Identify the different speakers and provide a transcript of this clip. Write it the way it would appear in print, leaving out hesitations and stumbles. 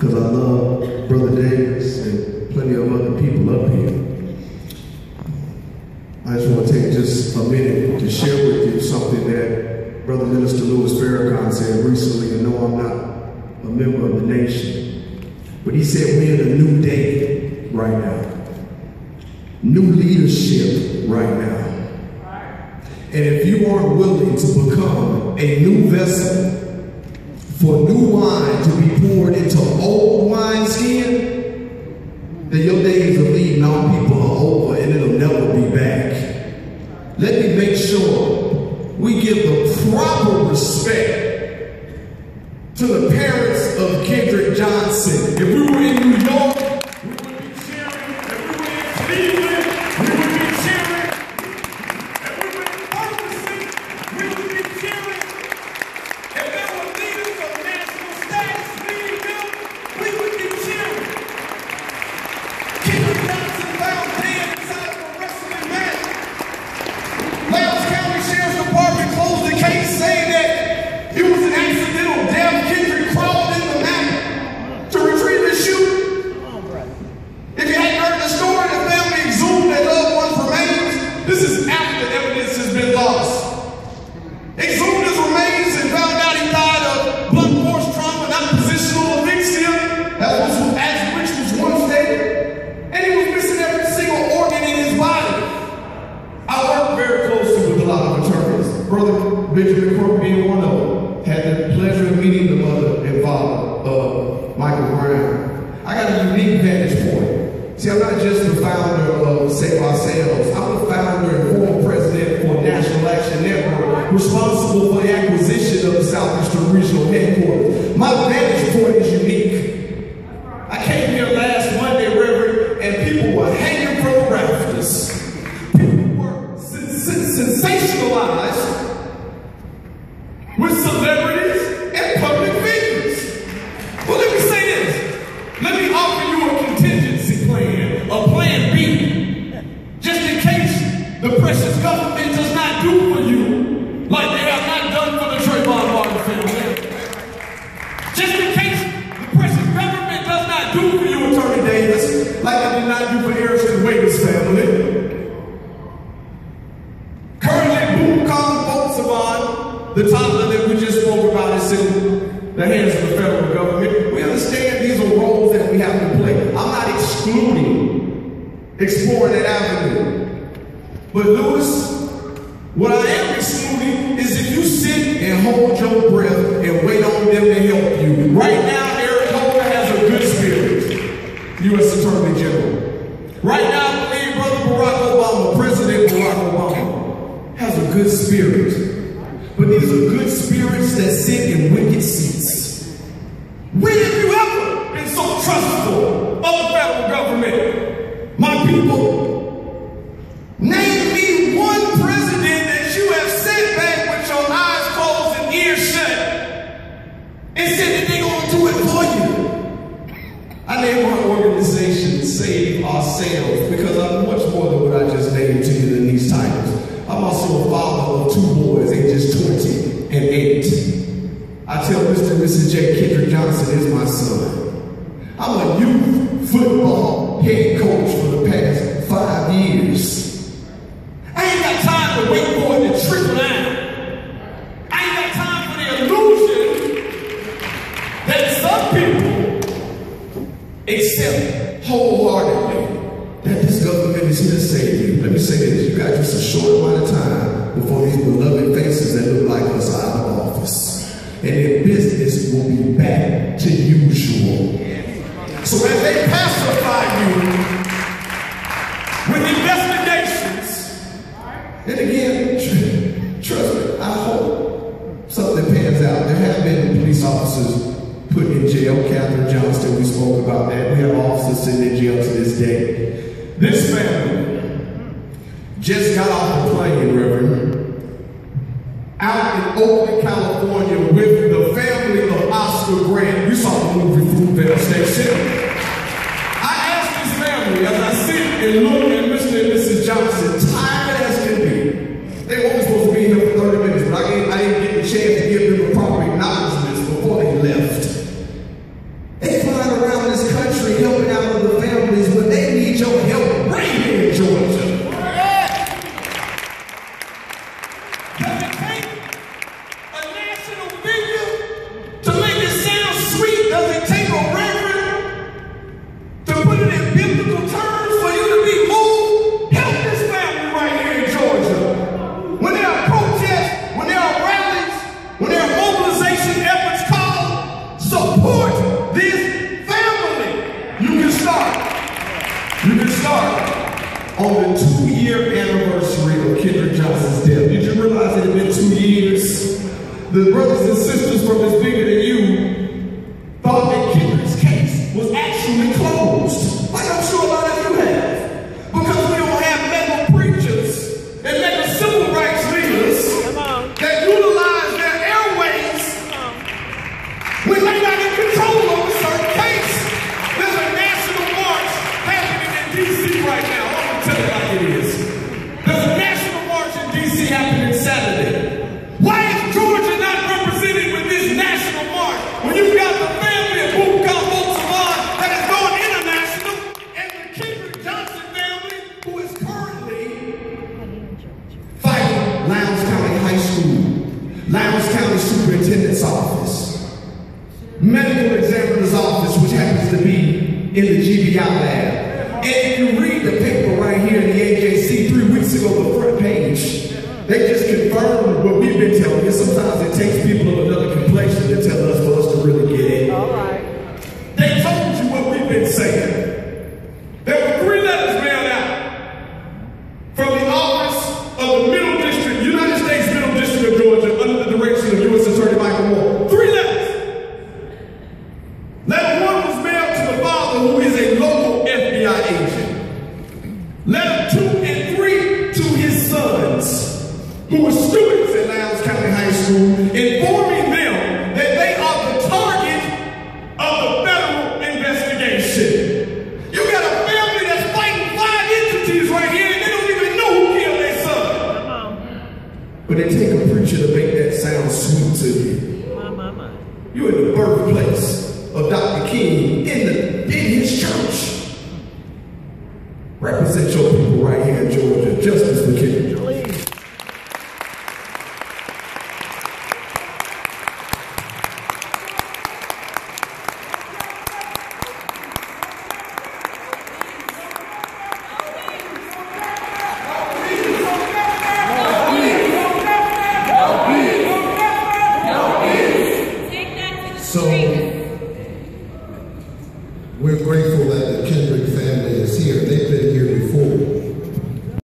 Speaker 1: because I love Brother Davis and plenty of other people up here. I just want to take just a minute to share with you something that Brother Minister Louis Farrakhan said recently. And no, I'm not a member of the nation, but he said we're in a new day right now. New leadership right now. And if you aren't willing to become a new vessel for new wine to be poured into old wineskin, then your days of leading our people are over and it'll never be back. Let me make sure we give the proper respect to the parents of Kendrick Johnson. If we were in New York, we would be cheering. If we were in Cleveland, we would be cheering. If we were in Ferguson, we would be cheering. If there were leaders of national status leading them, we would be cheering. Kendrick Johnson found dead inside of a wrestling match. Lowndes County Sheriff's Department closed the case saying that it was an accidental death. Kendrick crawled in the mat to retrieve his shoe. If you hadn't heard the story, the family exhumed their loved one's remains. This is after evidence has been lost. Exhumed his remains and found out he died of blunt force trauma, not positional asphyxia, which was one state. And he was missing every single organ in his body. I work very closely with a lot of attorneys. Brother Benjamin Crook being one of them. Had the pleasure of meeting the mother and father of Michael Brown. I got a unique vantage point. See, I'm not just the founder of Save Ourselves. I'm the founder and former president for National Action Network, responsible for the acquisition of the Southeastern Regional Headquarters. My vantage point is unique. I came here last Monday, Reverend, and people were hanging from the rafters. People were sensationalized with celebrities and public figures. Well, let me say this. Let me offer you a contingency plan, a plan B, just in case the precious government does not do for you like they have not done for the Trayvon Martin family. Just in case the precious government does not do for you, Attorney Davis, like they did not do for Harrison Wade's family. Currently, Boomcom Boltzmann, the toddler that we just spoke about, is in the hands of the federal government. We understand these are roles that we have to play. I'm not excluding exploring that avenue. But Louis, what I am excluding is if you sit and hold your breath and wait on them to help you. Right now, Eric Holder has a good spirit, U.S. Attorney General. Right now, I believe Brother Barack Obama, President Barack Obama, has a good spirit. But these are good spirits that sit in wicked seats. When have you ever been so trustful of the federal government? My people, name me one president that you have sent back with your eyes closed and ears shut and said that they're going to do it for you. I named my organization Save Ourselves because I'm much more than what I just named to you in these titles. I'm also a father of 2 boys, ages 20 and 8. I tell Mr. and Mrs. J. Kendrick Johnson is my son. I'm a youth football head coach for the past 5 years. I ain't got time to wait for it to trickle down. I ain't got time for the illusion that some people accept wholeheartedly that this government is here to save you. Let me say this, you got just a short amount of time before these beloved faces that look like us are out of office. And their business will be back to usual. So as they pacify you with investigations, and again, trust me, I hope something pans out. There have been police officers put in jail. Catherine Johnston, we spoke about that. We have officers sitting in jail to this day. This family just got off the plane, Reverend, out in Oakland, California with the family of Oscar Grant. You saw the movie Fruitvale Station. I asked this family as I sit and look at Mr. and Mrs. Johnson, tired as can be. They were only supposed to be here for 30 minutes, but I didn't get the chance to give them the proper acknowledgments before they left. They flying on the 2-year anniversary of Kendrick Johnson's death. Did you realize it had been 2 years? The brothers and sisters from It's Bigger Than You thought that Kendrick's case was actually closed. Like I'm sure a lot of you have. Because we don't have mega preachers and mega civil rights leaders that utilize their airways when they're not in control of a certain case. There's a national march happening in D.C. right now. I'm going to tell you like it is. There's a national march in D.C. happening Saturday. Why is Georgia not represented with this national march when you've got the family of Bolsonaro that has gone international and the Kendrick Johnson family who is currently fighting Lowndes County High School, Lowndes County Superintendent's office, medical examiner's office, which happens to be in the GBI lab. And if you read the paper right here in the AJC 3 weeks ago, the front page, they just confirmed what we've been telling you. Sometimes it takes people of another complexion to tell us for us to really get it.
Speaker 2: All right.
Speaker 1: They told you what we've been saying. There were 3 letters mailed out from the office of the Middle District, United States Middle District of Georgia, under the direction of U.S. Attorney Michael Moore. 3 letters. Letter 1 was mailed to the father, who is a local FBI agent. Letter 2 and 3 to his sons, who were students at Lowndes County High School, informing them that they are the target of the federal investigation. You got a family that's fighting 5 entities right here, and they don't even know who killed their son. But they take a preacher to make that sound sweet to you. You're in the birthplace of Dr. King in his church. Represent your people right here in Georgia. Justice for Kendrick Johnson.
Speaker 3: So, we're grateful that the Kendrick family is here.